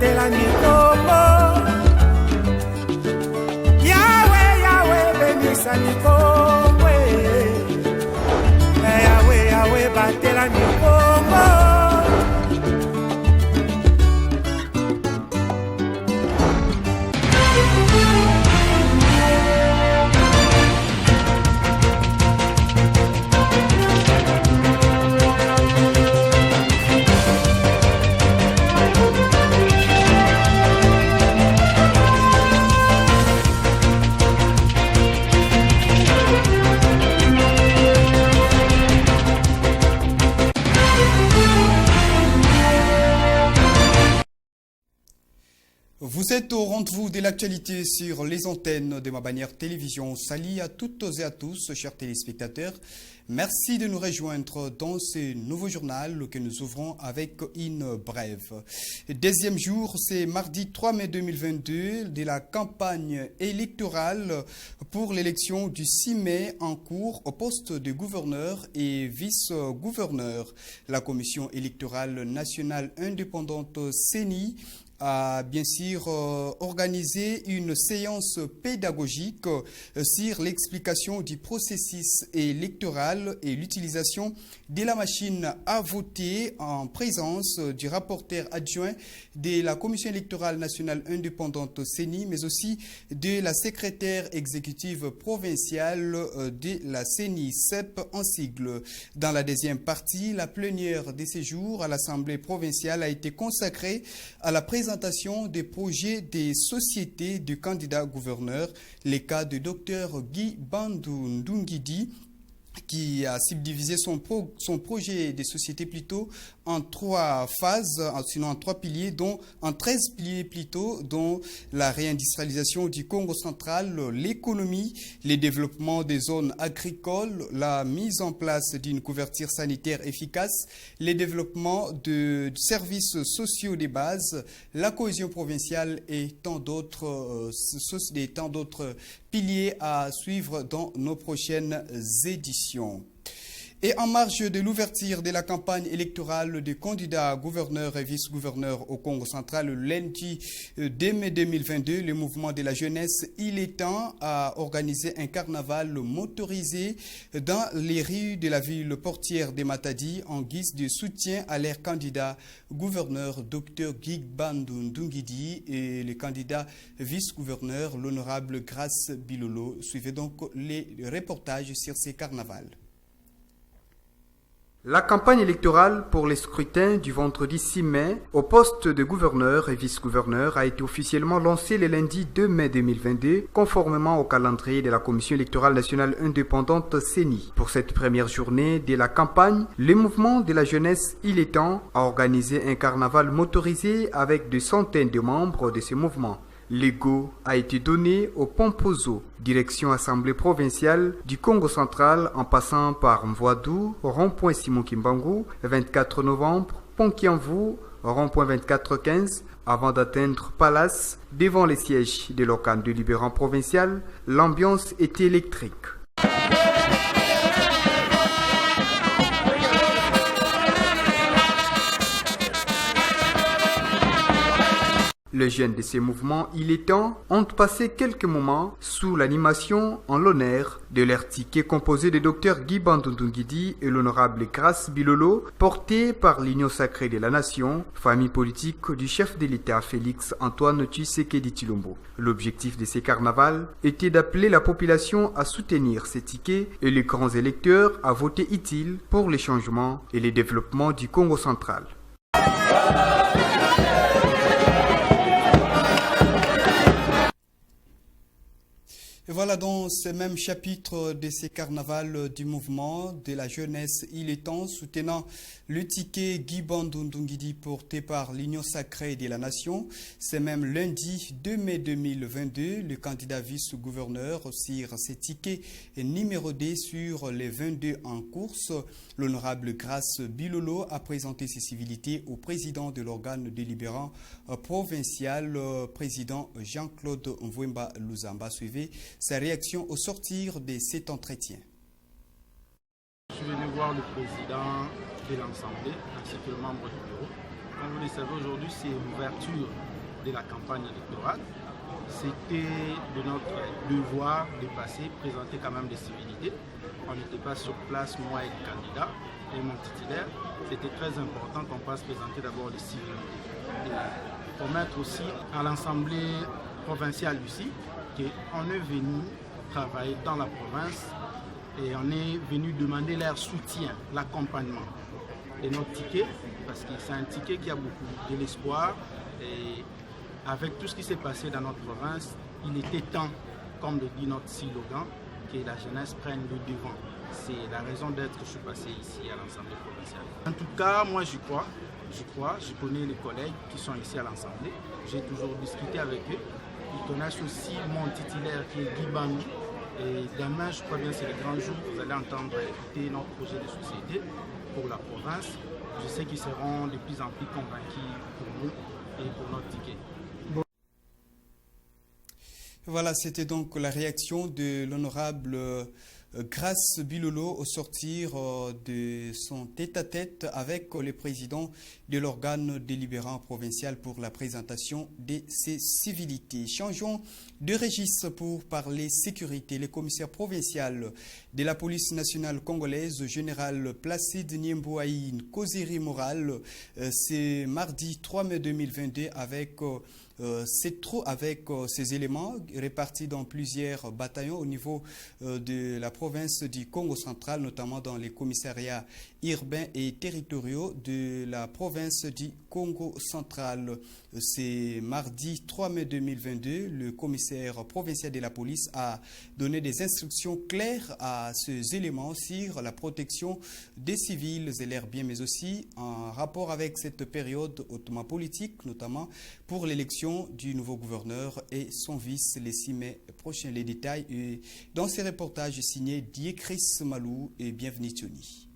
batela mikombo. Yahweh, Yahweh, benisa mikombo. Yahweh, Yahweh, batela mikombo. Vous êtes au rendez-vous de l'actualité sur les antennes de ma bannière télévision. Salut à toutes et à tous, chers téléspectateurs. Merci de nous rejoindre dans ce nouveau journal que nous ouvrons avec une brève. Deuxième jour, c'est mardi 3 mai 2022 de la campagne électorale pour l'élection du 6 mai en cours au poste de gouverneur et vice-gouverneur. La commission électorale nationale indépendante CENI a bien sûr organisé une séance pédagogique sur l'explication du processus électoral et l'utilisation de la machine à voter en présence du rapporteur adjoint de la Commission électorale nationale indépendante CENI, mais aussi de la secrétaire exécutive provinciale de la CENI, CEP en sigle. Dans la deuxième partie, la plénière de ces jours à l'Assemblée provinciale a été consacrée à la présentation des projets des sociétés de candidats gouverneurs, les cas de Dr Guy Bandou Ndungidi, qui a subdivisé son projet des sociétés plutôt en 3 phases, sinon en 3 piliers, dont en 13 piliers plutôt, dont la réindustrialisation du Congo central, l'économie, les développements des zones agricoles, la mise en place d'une couverture sanitaire efficace, les développements de services sociaux de base, la cohésion provinciale et tant d'autres piliers à suivre dans nos prochaines éditions. Et en marge de l'ouverture de la campagne électorale des candidats gouverneurs et vice-gouverneurs au Congo central le lundi 2 mai 2022, le mouvement de la jeunesse Il est temps a organisé un carnaval motorisé dans les rues de la ville portière de Matadi en guise de soutien à leur candidat gouverneur Dr Guy Bandou Ndungidi et le candidat vice-gouverneur l'honorable Grace Bilolo. Suivez donc les reportages sur ces carnavals. La campagne électorale pour les scrutins du vendredi 6 mai au poste de gouverneur et vice-gouverneur a été officiellement lancée le lundi 2 mai 2022, conformément au calendrier de la Commission électorale nationale indépendante CENI. Pour cette première journée de la campagne, le mouvement de la jeunesse Il est temps a organisé un carnaval motorisé avec des centaines de membres de ce mouvement. L'ego a été donné au Pompozo, direction Assemblée provinciale du Congo central en passant par Mvoadou, rond-point Simon Kimbangu, 24 novembre, Pont-Kianvu, rond-point 2415, avant d'atteindre Palace, devant les sièges de l'organe délibérant provincial. L'ambiance était électrique. Les jeunes de ces mouvements Il est temps ont passé quelques moments sous l'animation en l'honneur de leur ticket composé de Dr Guy Bandou Ndungidi et l'honorable Grace Bilolo, porté par l'Union sacrée de la nation, famille politique du chef de l'État Félix Antoine Tshisekedi Tshilombo. L'objectif de ces carnavals était d'appeler la population à soutenir ces tickets et les grands électeurs à voter utile pour les changements et les développements du Congo central. Et voilà dans ce même chapitre de ces carnavals du mouvement de la jeunesse Il est temps, soutenant le ticket Guy Bandou Ndungidi porté par l'Union sacrée de la nation. C'est même lundi 2 mai 2022, le candidat vice-gouverneur sur ces tickets numérodés sur les 22 en course. L'honorable Grace Bilolo a présenté ses civilités au président de l'organe délibérant provincial, président Jean-Claude Mvouemba Luzamba. Suivez sa réaction au sortir de cet entretien. Je suis venu voir le président de l'Assemblée ainsi que le membre du bureau. Comme vous le savez, aujourd'hui, c'est l'ouverture de la campagne électorale. C'était de notre devoir de passer, présenter quand même des civilités. On n'était pas sur place, moi et le candidat et mon titulaire. C'était très important qu'on passe présenter d'abord les civilités. Et promettre aussi à l'Assemblée provinciale ici qu'on est venu travailler dans la province et on est venu demander leur soutien, l'accompagnement. Et notre ticket, parce que c'est un ticket qui a beaucoup de l'espoir. Et avec tout ce qui s'est passé dans notre province, il était temps, comme le dit notre slogan, que la jeunesse prenne le devant. C'est la raison d'être que je suis passé ici à l'Assemblée provinciale. En tout cas, moi je crois, je connais les collègues qui sont ici à l'Assemblée, j'ai toujours discuté avec eux. Ils connaissent aussi mon titulaire qui est Guy Bami. Et demain, je crois bien, c'est le grand jour, vous allez entendre écouter notre projet de société pour la province. Je sais qu'ils seront de plus en plus convaincus pour nous et pour notre ticket. Voilà, c'était donc la réaction de l'honorable Grace Bilolo au sortir de son tête-à-tête avec le président de l'organe délibérant provincial pour la présentation de ses civilités. Changeons de registre pour parler sécurité. Le commissaire provincial de la police nationale congolaise, général Placide Niembo, a eu une causerie morale ce mardi 3 mai 2022 avec ces éléments répartis dans plusieurs bataillons au niveau de la province du Congo central, notamment dans les commissariats urbains et territoriaux de la province du Congo central. C'est mardi 3 mai 2022, le commissaire provincial de la police a donné des instructions claires à ces éléments sur la protection des civils et leurs biens, mais aussi en rapport avec cette période hautement politique, notamment pour l'élection du nouveau gouverneur et son vice le 6 mai prochain. Les détails dans ces reportages signés Diekris Malou et Bienvenue Tony.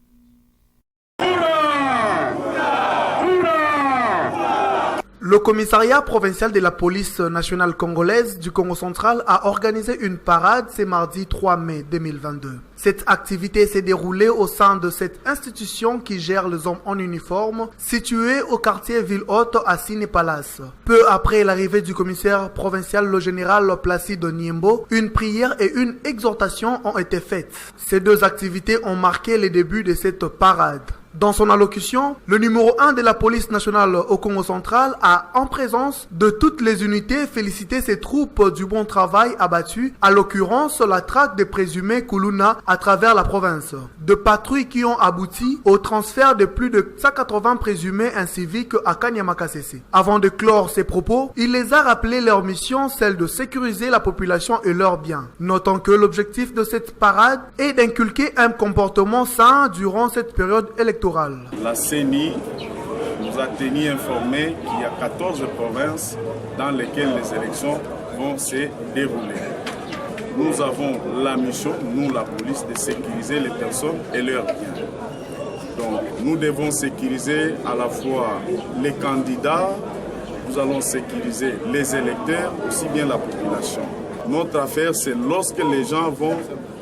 Le commissariat provincial de la police nationale congolaise du Congo central a organisé une parade ce mardi 3 mai 2022. Cette activité s'est déroulée au sein de cette institution qui gère les hommes en uniforme, située au quartier Ville-Haute à Ciné Palace. Peu après l'arrivée du commissaire provincial, le général Placide Niembo, une prière et une exhortation ont été faites. Ces deux activités ont marqué les débuts de cette parade. Dans son allocution, le numéro 1 de la police nationale au Congo central a, en présence de toutes les unités, félicité ses troupes du bon travail abattu, à l'occurrence la traque des présumés Kuluna à travers la province. De patrouilles qui ont abouti au transfert de plus de 180 présumés inciviques à Kanyamakasese. Avant de clore ses propos, il les a rappelé leur mission, celle de sécuriser la population et leurs biens. Notant que l'objectif de cette parade est d'inculquer un comportement sain durant cette période électorale. La CENI nous a tenu informés qu'il y a 14 provinces dans lesquelles les élections vont se dérouler. Nous avons la mission, nous la police, de sécuriser les personnes et leurs biens. Donc nous devons sécuriser à la fois les candidats, nous allons sécuriser les électeurs, aussi bien la population. Notre affaire, c'est lorsque les gens vont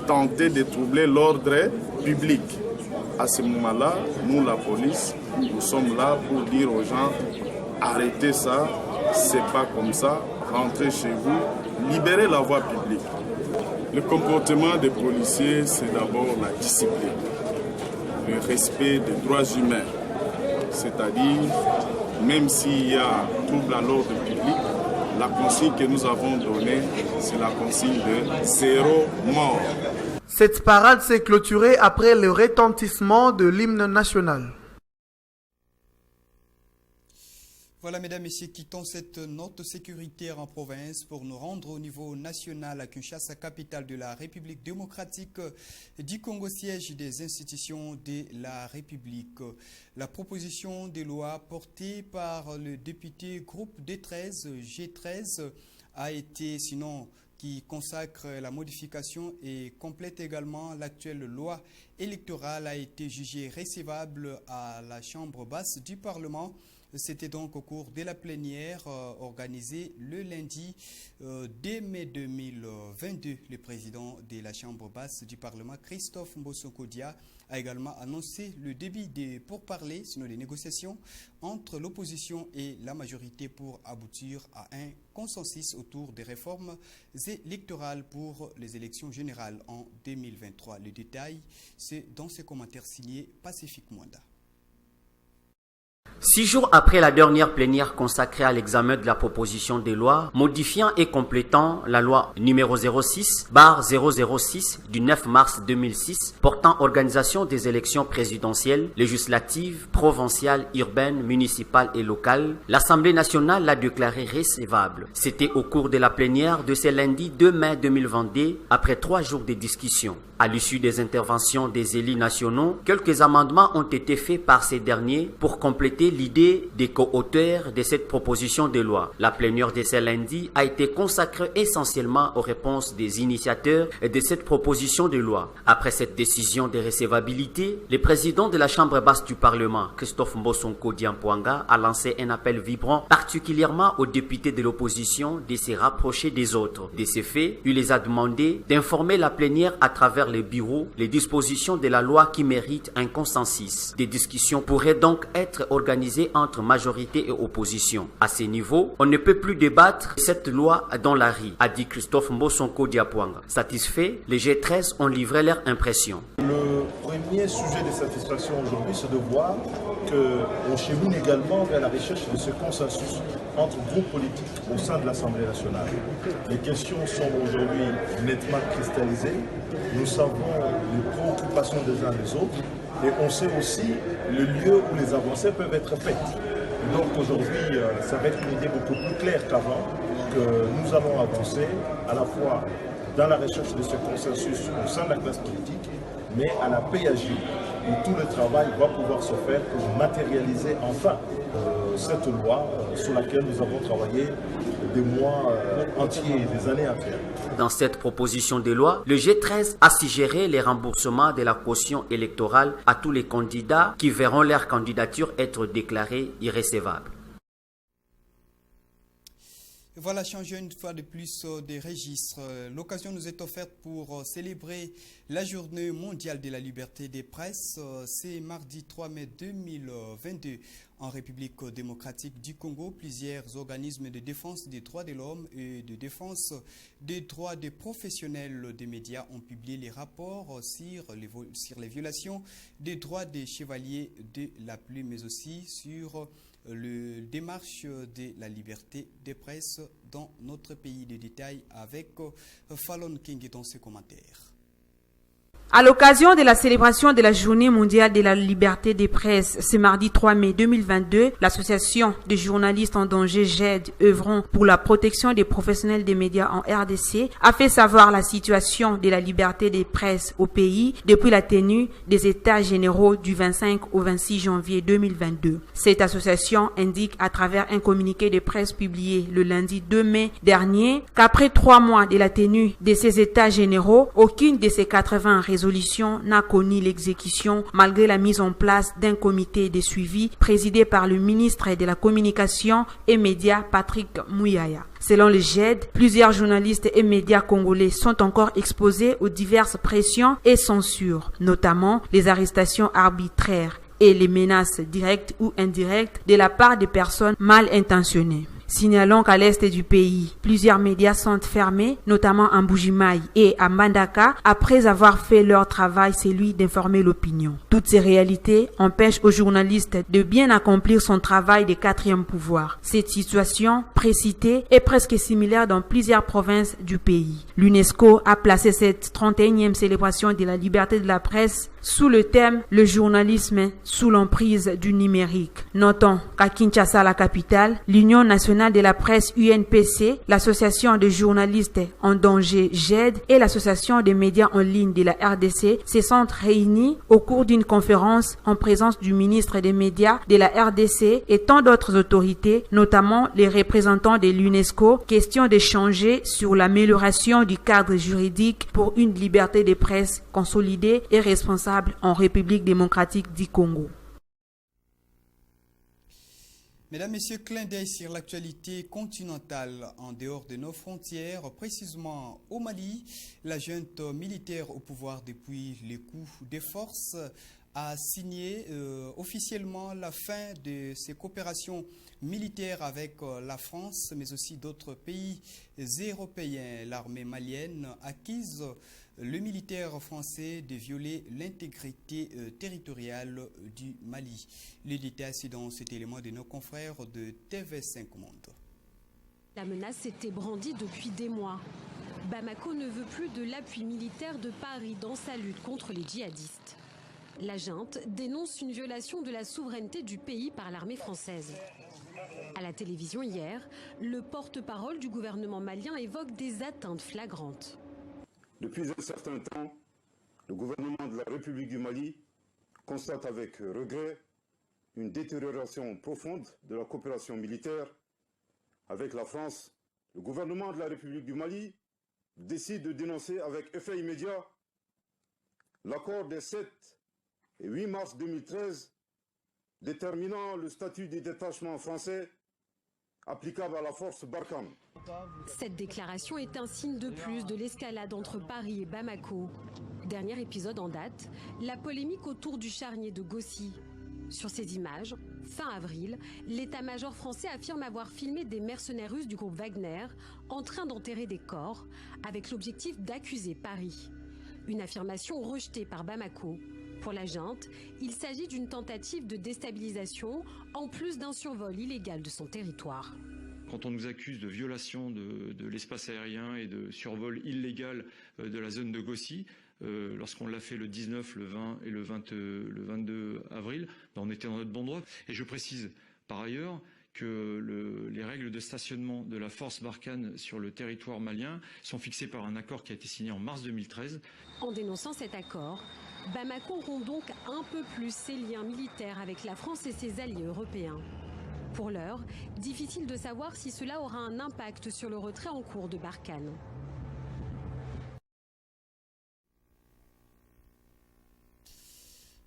tenter de troubler l'ordre public. À ce moment-là, nous, la police, nous sommes là pour dire aux gens, arrêtez ça, c'est pas comme ça, rentrez chez vous, libérez la voie publique. Le comportement des policiers, c'est d'abord la discipline, le respect des droits humains. C'est-à-dire, même s'il y a trouble à l'ordre public, la consigne que nous avons donnée, c'est la consigne de 0 mort. Cette parade s'est clôturée après le retentissement de l'hymne national. Voilà, mesdames, messieurs, quittons cette note sécuritaire en province pour nous rendre au niveau national à Kinshasa, capitale de la République démocratique du Congo, siège des institutions de la République. La proposition de loi portée par le député groupe D13, G13, a été, sinon, qui consacre la modification et complète également l'actuelle loi électorale, a été jugée recevable à la Chambre basse du Parlement C'était donc au cours de la plénière organisée le lundi 2 mai 2022. Le président de la Chambre basse du Parlement, Christophe Mbosso-Kodia, a également annoncé le début des pourparlers, sinon des négociations, entre l'opposition et la majorité pour aboutir à un consensus autour des réformes électorales pour les élections générales en 2023. Le détail, c'est dans ce commentaire signé Pacifique Mwanda. 6 jours après la dernière plénière consacrée à l'examen de la proposition de loi modifiant et complétant la loi numéro 06/006 du 9 mars 2006 portant organisation des élections présidentielles, législatives, provinciales, urbaines, municipales et locales, l'Assemblée nationale l'a déclaré recevable. C'était au cours de la plénière de ce lundi 2 mai 2022 après 3 jours de discussion. À l'issue des interventions des élus nationaux, quelques amendements ont été faits par ces derniers pour compléter l'idée des co-auteurs de cette proposition de loi. La plénière de ce lundi a été consacrée essentiellement aux réponses des initiateurs de cette proposition de loi. Après cette décision de recevabilité, le président de la Chambre basse du Parlement, Christophe Mbosso-Kodia, a lancé un appel vibrant particulièrement aux députés de l'opposition de se rapprocher des autres. De ce fait, il les a demandé d'informer la plénière à travers les bureaux les dispositions de la loi qui méritent un consensus. Des discussions pourraient donc être organisées entre majorité et opposition. À ce niveau, on ne peut plus débattre cette loi dans la rue, a dit Christophe Mbosso-Kodia. Satisfaits, les G13 ont livré leur impression. Le premier sujet de satisfaction aujourd'hui, c'est de voir qu'on chemine également vers la recherche de ce consensus entre groupes politiques au sein de l'Assemblée nationale. Les questions sont aujourd'hui nettement cristallisées. Nous savons les préoccupations des uns des autres et on sait aussi le lieu où les avancées peuvent être faites. Et donc aujourd'hui, ça va être une idée beaucoup plus claire qu'avant, que nous allons avancer à la fois dans la recherche de ce consensus au sein de la classe politique, mais à la PAJ, où tout le travail va pouvoir se faire pour matérialiser enfin cette loi sur laquelle nous avons travaillé des mois entiers et des années entières. Dans cette proposition de loi, le G13 a suggéré les remboursements de la caution électorale à tous les candidats qui verront leur candidature être déclarée irrecevable. Voilà, changer une fois de plus des registres. L'occasion nous est offerte pour célébrer la journée mondiale de la liberté des presses. C'est mardi 3 mai 2022 en République démocratique du Congo. Plusieurs organismes de défense des droits de l'homme et de défense des droits des professionnels des médias ont publié les rapports sur les violations des droits des chevaliers de la plume, mais aussi sur le démarche de la liberté des presses dans notre pays. De détails avec Fallon King dans ses commentaires. À l'occasion de la célébration de la Journée mondiale de la liberté des presses, ce mardi 3 mai 2022, l'association des journalistes en danger GED œuvrant pour la protection des professionnels des médias en RDC a fait savoir la situation de la liberté des presses au pays depuis la tenue des États généraux du 25 au 26 janvier 2022. Cette association indique à travers un communiqué de presse publié le lundi 2 mai dernier qu'après 3 mois de la tenue de ces États généraux, aucune de ces 80 résolution n'a connu l'exécution malgré la mise en place d'un comité de suivi présidé par le ministre de la Communication et Médias Patrick Muyaya. Selon le GED, plusieurs journalistes et médias congolais sont encore exposés aux diverses pressions et censures, notamment les arrestations arbitraires et les menaces directes ou indirectes de la part de personnes mal intentionnées. Signalons qu'à l'est du pays, plusieurs médias sont fermés, notamment à Mbujimayi et à Mbandaka, après avoir fait leur travail, celui d'informer l'opinion. Toutes ces réalités empêchent aux journalistes de bien accomplir son travail de quatrième pouvoir. Cette situation précitée est presque similaire dans plusieurs provinces du pays. L'UNESCO a placé cette 31e célébration de la liberté de la presse sous le thème « Le journalisme sous l'emprise du numérique ». Notons qu'à Kinshasa, la capitale, l'Union nationale de la presse UNPC, l'Association des journalistes en danger GED et l'Association des médias en ligne de la RDC se sont réunis au cours d'une conférence en présence du ministre des médias de la RDC et tant d'autres autorités, notamment les représentants de l'UNESCO, question d'échanger sur l'amélioration du cadre juridique pour une liberté de presse consolidée et responsable en République démocratique du Congo. Mesdames, Messieurs, clin d'œil sur l'actualité continentale en dehors de nos frontières, précisément au Mali. La junte militaire au pouvoir depuis les coups de force a signé officiellement la fin de ses coopérations militaires avec la France, mais aussi d'autres pays européens. L'armée malienne accuse le militaire français de violer l'intégrité territoriale du Mali. Les détails, c'est dans cet élément de nos confrères de TV5 Monde. La menace était brandie depuis des mois. Bamako ne veut plus de l'appui militaire de Paris dans sa lutte contre les djihadistes. La junte dénonce une violation de la souveraineté du pays par l'armée française. À la télévision hier, le porte-parole du gouvernement malien évoque des atteintes flagrantes. Depuis un certain temps, le gouvernement de la République du Mali constate avec regret une détérioration profonde de la coopération militaire avec la France. Le gouvernement de la République du Mali décide de dénoncer avec effet immédiat l'accord des 7 et 8 mars 2013 déterminant le statut des détachements français applicable à la force Barkhane. Cette déclaration est un signe de plus de l'escalade entre Paris et Bamako. Dernier épisode en date, la polémique autour du charnier de Gossi. Sur ces images, fin avril, l'état-major français affirme avoir filmé des mercenaires russes du groupe Wagner en train d'enterrer des corps avec l'objectif d'accuser Paris. Une affirmation rejetée par Bamako. Pour la junte, il s'agit d'une tentative de déstabilisation en plus d'un survol illégal de son territoire. Quand on nous accuse de violation de l'espace aérien et de survol illégal de la zone de Gossi, lorsqu'on l'a fait le 19, le 20 et le 22 avril, on était dans notre bon droit. Et je précise par ailleurs que les règles de stationnement de la force Barkhane sur le territoire malien sont fixées par un accord qui a été signé en mars 2013. En dénonçant cet accord, Bamako rompt donc un peu plus ses liens militaires avec la France et ses alliés européens. Pour l'heure, difficile de savoir si cela aura un impact sur le retrait en cours de Barkhane.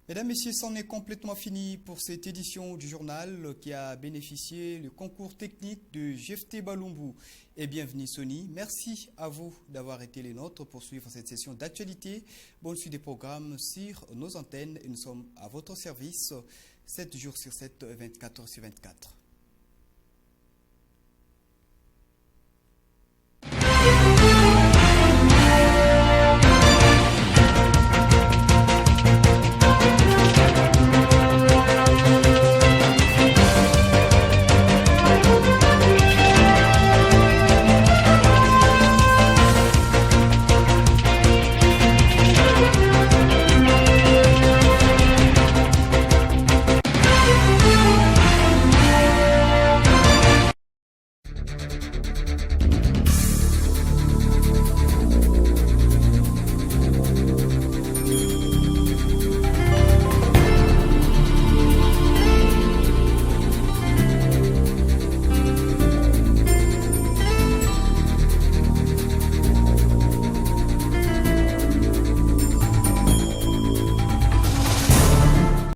Mesdames, Messieurs, c'en est complètement fini pour cette édition du journal qui a bénéficié du concours technique de Jephté Balumbu. Et bienvenue Sony. Merci à vous d'avoir été les nôtres pour suivre cette session d'actualité. Bonne suite des programmes sur nos antennes et nous sommes à votre service 7 jours sur 7, 24 heures sur 24.